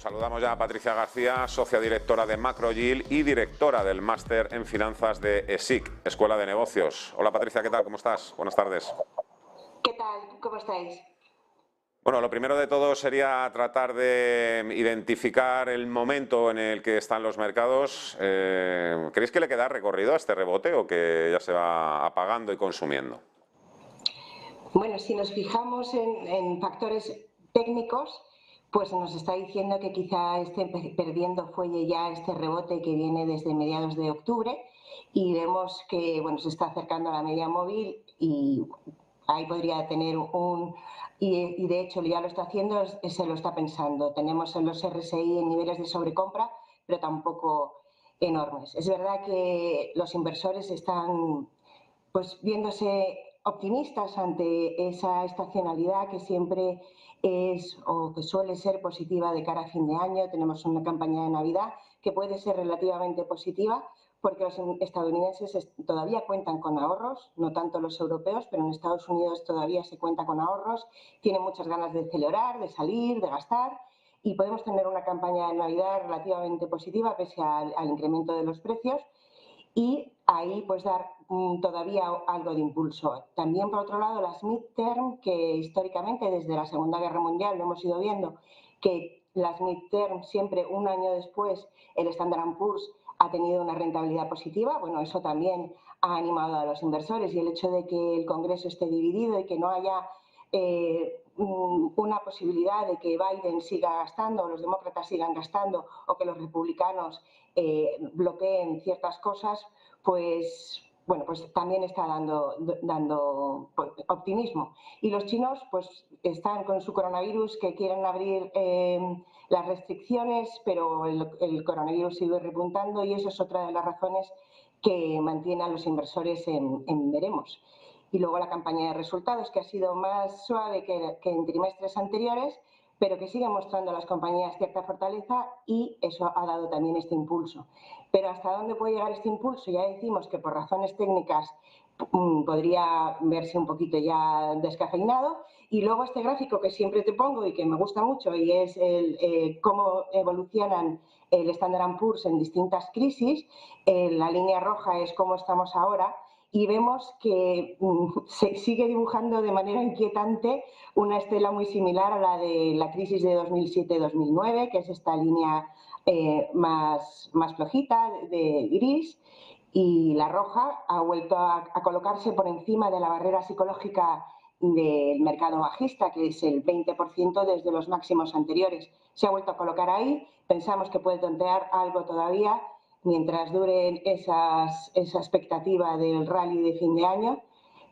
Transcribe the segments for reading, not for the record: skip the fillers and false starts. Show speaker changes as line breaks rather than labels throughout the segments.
Pues saludamos ya a Patricia García, socia directora de Macroyield y directora del máster en finanzas de ESIC, Escuela de Negocios. Hola Patricia, ¿qué tal? ¿Cómo estás? Buenas tardes.
¿Qué tal? ¿Cómo estáis?
Bueno, lo primero de todo sería tratar de identificar el momento en el que están los mercados. ¿Creéis que le queda recorrido a este rebote o que ya se va apagando y consumiendo?
Bueno, si nos fijamos en factores técnicos, pues nos está diciendo que quizá esté perdiendo fuelle ya este rebote que viene desde mediados de octubre y vemos que se está acercando a la media móvil y ahí podría tener y de hecho ya lo está haciendo, se lo está pensando. Tenemos en los RSI en niveles de sobrecompra, pero tampoco enormes. Es verdad que los inversores están viéndose optimistas ante esa estacionalidad que siempre es o que suele ser positiva de cara a fin de año. Tenemos una campaña de Navidad que puede ser relativamente positiva porque los estadounidenses todavía cuentan con ahorros, no tanto los europeos, pero en Estados Unidos todavía se cuenta con ahorros, tienen muchas ganas de celebrar, de salir, de gastar y podemos tener una campaña de Navidad relativamente positiva pese al incremento de los precios. Y ahí dar todavía algo de impulso. También, por otro lado, las midterm, que históricamente desde la Segunda Guerra Mundial lo hemos ido viendo, que las midterm siempre un año después el Standard & Poor's ha tenido una rentabilidad positiva. Bueno, eso también ha animado a los inversores y el hecho de que el Congreso esté dividido y que no haya una posibilidad de que Biden siga gastando o los demócratas sigan gastando o que los republicanos bloqueen ciertas cosas, pues también está dando optimismo. Y los chinos están con su coronavirus, que quieren abrir las restricciones, pero el coronavirus sigue repuntando y eso es otra de las razones que mantiene a los inversores en veremos. Y luego la campaña de resultados, que ha sido más suave que en trimestres anteriores, pero que sigue mostrando a las compañías cierta fortaleza y eso ha dado también este impulso. Pero ¿hasta dónde puede llegar este impulso? Ya decimos que por razones técnicas podría verse un poquito ya descafeinado. Y luego este gráfico que siempre te pongo y que me gusta mucho y es cómo evolucionan el Standard & Poor's en distintas crisis. La línea roja es cómo estamos ahora y vemos que se sigue dibujando de manera inquietante una estela muy similar a la de la crisis de 2007-2009, que es esta línea más flojita de gris, y la roja ha vuelto a colocarse por encima de la barrera psicológica del mercado bajista, que es el 20% desde los máximos anteriores. Se ha vuelto a colocar ahí, pensamos que puede tontear algo todavía mientras dure esa expectativa del rally de fin de año,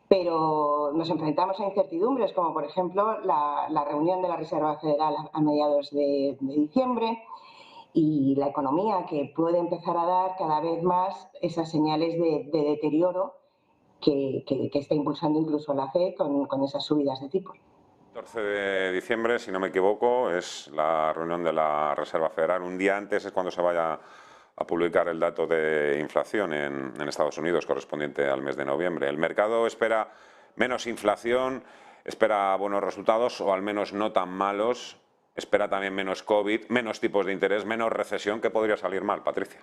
pero nos enfrentamos a incertidumbres como por ejemplo la reunión de la Reserva Federal a mediados de diciembre y la economía, que puede empezar a dar cada vez más esas señales de deterioro que está impulsando incluso la FED con esas subidas de tipos.
14 de diciembre, si no me equivoco, es la reunión de la Reserva Federal. Un día antes es cuando se vaya a publicar el dato de inflación en Estados Unidos, correspondiente al mes de noviembre. El mercado espera menos inflación, espera buenos resultados, o al menos no tan malos. Espera también menos COVID, menos tipos de interés, menos recesión. ¿Qué podría salir mal, Patricia?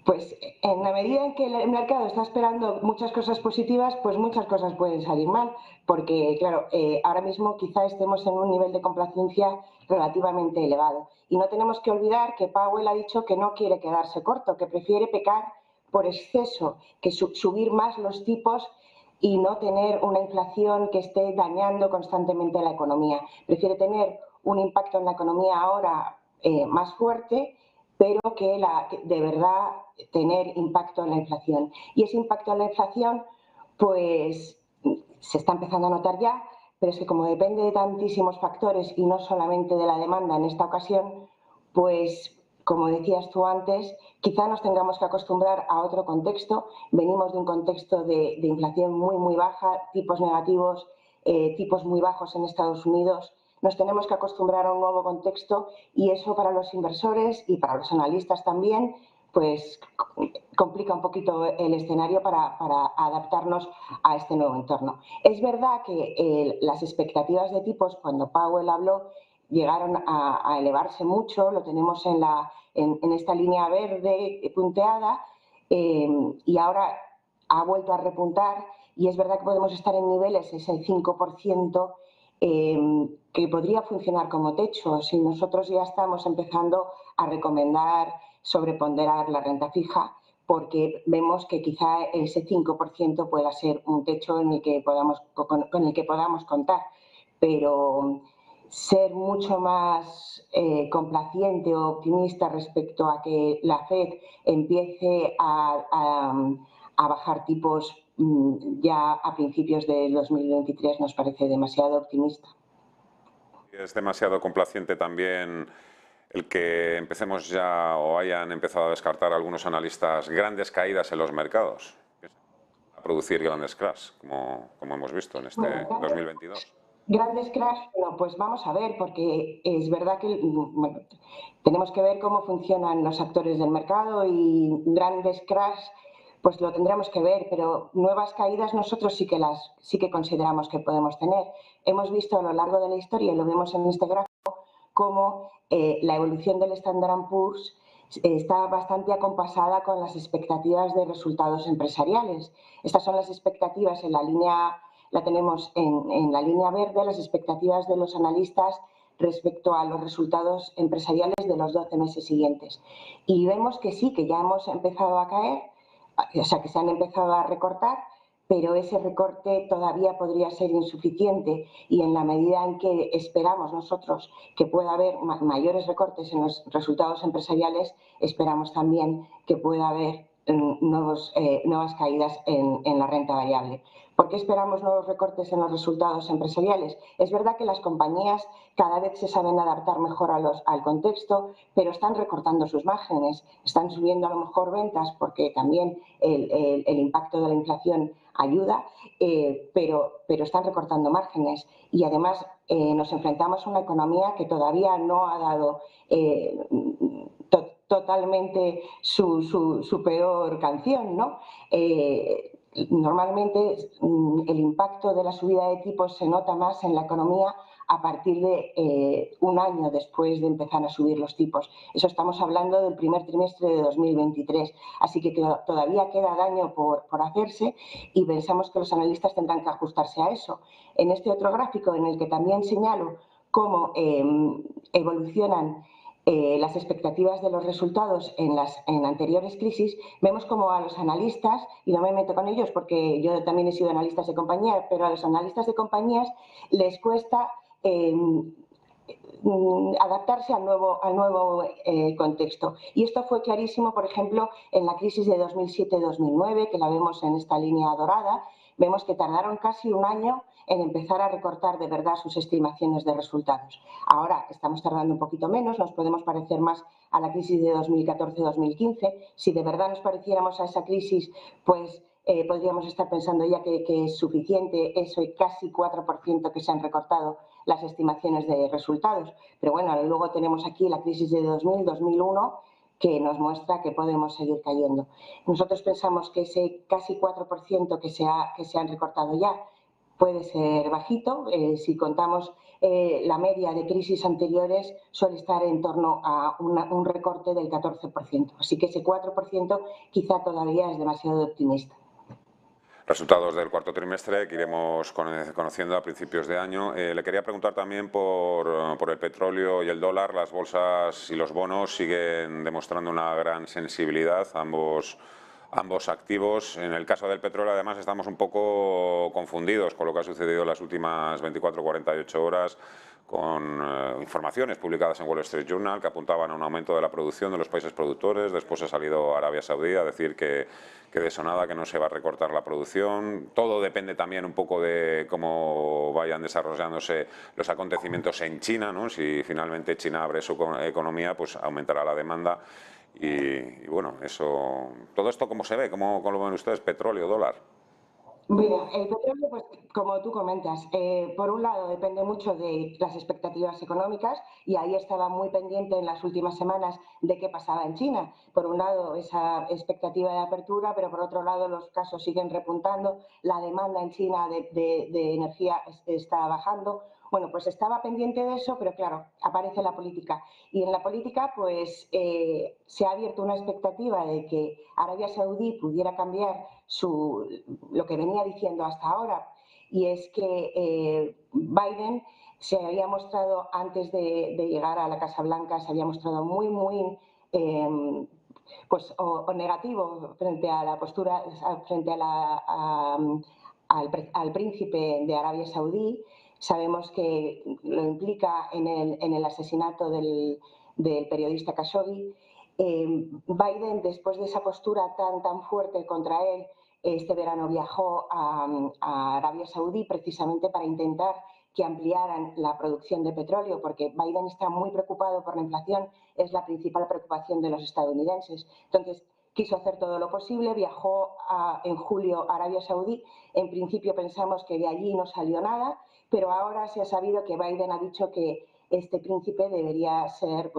Pues en la medida en que el mercado está esperando muchas cosas positivas, pues muchas cosas pueden salir mal, porque claro, ahora mismo quizá estemos en un nivel de complacencia relativamente elevado. Y no tenemos que olvidar que Powell ha dicho que no quiere quedarse corto, que prefiere pecar por exceso, que subir más los tipos y no tener una inflación que esté dañando constantemente la economía. Prefiere tener un impacto en la economía ahora más fuerte, pero que de verdad tener impacto en la inflación. Y ese impacto en la inflación, pues se está empezando a notar ya, pero es que como depende de tantísimos factores y no solamente de la demanda en esta ocasión, pues como decías tú antes, quizá nos tengamos que acostumbrar a otro contexto. Venimos de un contexto de inflación muy baja, tipos negativos, tipos muy bajos en Estados Unidos. Nos tenemos que acostumbrar a un nuevo contexto y eso para los inversores y para los analistas también, pues complica un poquito el escenario para adaptarnos a este nuevo entorno. Es verdad que las expectativas de tipos, cuando Powell habló, llegaron a elevarse mucho, lo tenemos en esta línea verde punteada, y ahora ha vuelto a repuntar, y es verdad que podemos estar en niveles, ese 5%, que podría funcionar como techo. Si nosotros ya estamos empezando a recomendar sobreponderar la renta fija, porque vemos que quizá ese 5% pueda ser un techo en el que con el que podamos contar, pero ser mucho más complaciente o optimista respecto a que la FED empiece a bajar tipos ya a principios de 2023 nos parece demasiado optimista.
Es demasiado complaciente también el que empecemos ya o hayan empezado a descartar algunos analistas grandes caídas en los mercados, a producir grandes crash, como hemos visto en este 2022.
Grandes crash, bueno, pues vamos a ver, porque es verdad que bueno, tenemos que ver cómo funcionan los actores del mercado y grandes crash, pues lo tendremos que ver, pero nuevas caídas nosotros sí que consideramos que podemos tener. Hemos visto a lo largo de la historia, y lo vemos en este gráfico, cómo la evolución del Standard & Poor's está bastante acompasada con las expectativas de resultados empresariales. Estas son las expectativas en la línea. La tenemos en la línea verde, las expectativas de los analistas respecto a los resultados empresariales de los 12 meses siguientes. Y vemos que sí, que ya hemos empezado a caer, o sea, que se han empezado a recortar, pero ese recorte todavía podría ser insuficiente, y en la medida en que esperamos nosotros que pueda haber mayores recortes en los resultados empresariales, esperamos también que pueda haber nuevas caídas en la renta variable. ¿Por qué esperamos nuevos recortes en los resultados empresariales? Es verdad que las compañías cada vez se saben adaptar mejor al contexto, pero están recortando sus márgenes, están subiendo a lo mejor ventas porque también el impacto de la inflación ayuda, pero están recortando márgenes, y además nos enfrentamos a una economía que todavía no ha dado totalmente su peor canción, ¿no? Normalmente el impacto de la subida de tipos se nota más en la economía a partir de un año después de empezar a subir los tipos. Eso estamos hablando del primer trimestre de 2023, así que todavía queda daño por hacerse, y pensamos que los analistas tendrán que ajustarse a eso. En este otro gráfico, en el que también señalo cómo evolucionan las expectativas de los resultados en anteriores crisis, vemos como a los analistas, y no me meto con ellos porque yo también he sido analista de compañía, pero a los analistas de compañías les cuesta adaptarse al nuevo contexto. Y esto fue clarísimo, por ejemplo, en la crisis de 2007-2009, que la vemos en esta línea dorada. Vemos que tardaron casi un año en empezar a recortar de verdad sus estimaciones de resultados. Ahora estamos tardando un poquito menos, nos podemos parecer más a la crisis de 2014-2015. Si de verdad nos pareciéramos a esa crisis, pues podríamos estar pensando ya que es suficiente eso, y casi 4% que se han recortado las estimaciones de resultados. Pero bueno, luego tenemos aquí la crisis de 2000-2001, que nos muestra que podemos seguir cayendo. Nosotros pensamos que ese casi 4% que se han recortado ya puede ser bajito. Si contamos la media de crisis anteriores, suele estar en torno a un recorte del 14%. Así que ese 4% quizá todavía es demasiado optimista.
Resultados del cuarto trimestre que iremos conociendo a principios de año. Le quería preguntar también por el petróleo y el dólar. Las bolsas y los bonos siguen demostrando una gran sensibilidad, ambos activos. En el caso del petróleo, además, estamos un poco confundidos con lo que ha sucedido en las últimas 24-48 horas, con informaciones publicadas en Wall Street Journal que apuntaban a un aumento de la producción de los países productores. Después ha salido Arabia Saudí a decir que de sonada que no se va a recortar la producción. Todo depende también un poco de cómo vayan desarrollándose los acontecimientos en China, ¿no? Si finalmente China abre su economía, pues aumentará la demanda. Y bueno, eso, todo esto, ¿cómo se ve? ¿Cómo lo ven ustedes? Petróleo, dólar.
Mira, el petróleo, pues como tú comentas, por un lado depende mucho de las expectativas económicas, y ahí estaba muy pendiente en las últimas semanas de qué pasaba en China. Por un lado esa expectativa de apertura, pero por otro lado los casos siguen repuntando, la demanda en China de energía está bajando. Bueno, pues estaba pendiente de eso, pero claro, aparece la política. Y en la política, pues se ha abierto una expectativa de que Arabia Saudí pudiera cambiar lo que venía diciendo hasta ahora, y es que Biden se había mostrado, antes de llegar a la Casa Blanca, se había mostrado muy o negativo frente a la postura, frente al príncipe de Arabia Saudí. Sabemos que lo implica en el asesinato del periodista Khashoggi. Biden, después de esa postura tan fuerte contra él, este verano viajó a Arabia Saudí precisamente para intentar que ampliaran la producción de petróleo, porque Biden está muy preocupado por la inflación, es la principal preocupación de los estadounidenses. Entonces, quiso hacer todo lo posible, viajó en julio a Arabia Saudí. En principio pensamos que de allí no salió nada, pero ahora se ha sabido que Biden ha dicho que este príncipe debería ser,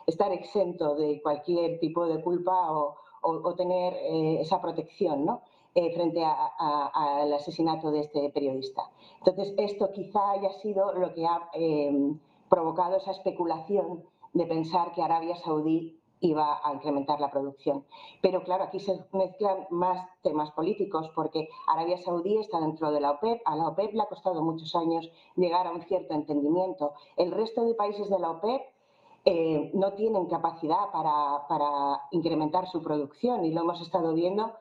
estar exento de cualquier tipo de culpa o tener esa protección, ¿no? Frente al asesinato de este periodista. Entonces, esto quizá haya sido lo que ha provocado esa especulación de pensar que Arabia Saudí iba a incrementar la producción. Pero claro, aquí se mezclan más temas políticos, porque Arabia Saudí está dentro de la OPEP. A la OPEP le ha costado muchos años llegar a un cierto entendimiento. El resto de países de la OPEP no tienen capacidad para incrementar su producción, y lo hemos estado viendo.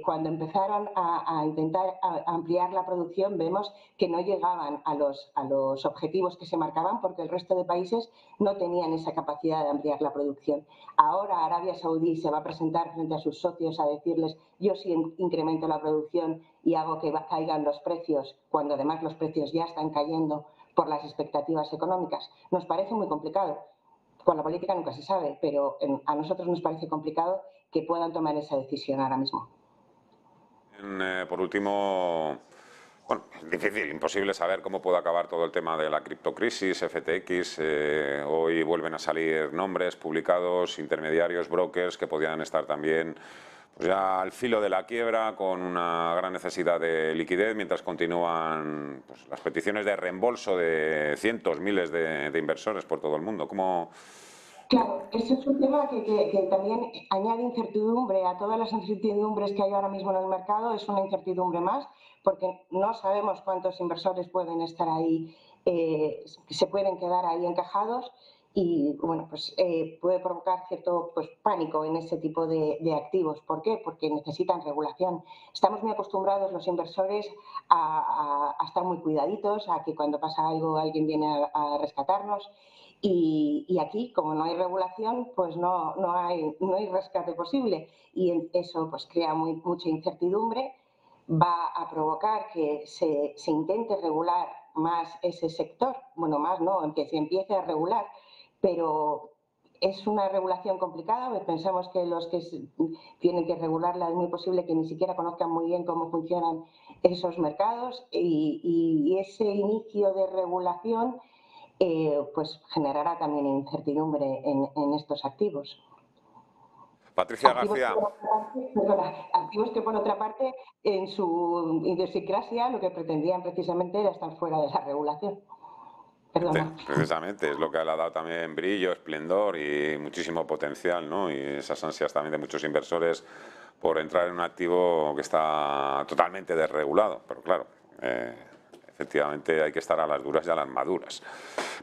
Cuando empezaron a intentar ampliar la producción, vemos que no llegaban a los objetivos que se marcaban, porque el resto de países no tenían esa capacidad de ampliar la producción. Ahora Arabia Saudí se va a presentar frente a sus socios a decirles: yo sí incremento la producción y hago que caigan los precios, cuando además los precios ya están cayendo por las expectativas económicas. Nos parece muy complicado. Con la política nunca se sabe, pero a nosotros nos parece complicado que puedan tomar esa decisión ahora mismo.
Por último, bueno, es difícil, imposible saber cómo puede acabar todo el tema de la criptocrisis, FTX. Hoy vuelven a salir nombres publicados, intermediarios, brokers, que podían estar también pues ya al filo de la quiebra, con una gran necesidad de liquidez, mientras continúan pues, las peticiones de reembolso de cientos, miles de inversores por todo el mundo. ¿Cómo?
Claro, ese es un tema que también añade incertidumbre a todas las incertidumbres que hay ahora mismo en el mercado. Es una incertidumbre más, porque no sabemos cuántos inversores pueden estar ahí, se pueden quedar ahí encajados, y bueno, pues puede provocar cierto pánico en ese tipo de activos. ¿Por qué? Porque necesitan regulación. Estamos muy acostumbrados los inversores a estar muy cuidaditos, a que cuando pasa algo alguien viene a rescatarnos. Y aquí, como no hay regulación, pues no hay rescate posible, y eso pues crea mucha incertidumbre. Va a provocar que se intente regular más ese sector. Bueno, más no, que se empiece a regular, pero es una regulación complicada. Pensamos que los que tienen que regularla es muy posible que ni siquiera conozcan muy bien cómo funcionan esos mercados, y ese inicio de regulación pues generará también incertidumbre en estos activos.
Patricia García.
Activos que por otra parte, en su idiosincrasia, lo que pretendían precisamente era estar fuera de la regulación. Perdona.
Precisamente, es lo que le ha dado también brillo, esplendor y muchísimo potencial, ¿no? Y esas ansias también de muchos inversores por entrar en un activo que está totalmente desregulado. Pero claro, efectivamente hay que estar a las duras y a las maduras.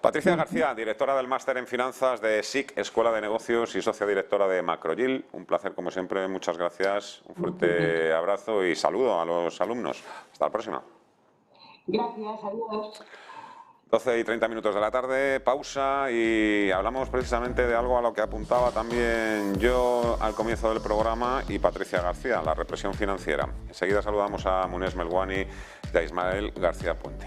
Patricia García, directora del Máster en Finanzas de SIC, Escuela de Negocios, y socia directora de Macroyield. Un placer, como siempre. Muchas gracias. Un fuerte abrazo y saludo a los alumnos. Hasta la próxima.
Gracias, adiós.
12:30 de la tarde, pausa, y hablamos precisamente de algo a lo que apuntaba también yo al comienzo del programa y Patricia García, la represión financiera. Enseguida saludamos a Munez Melwani y a Ismael García Puente.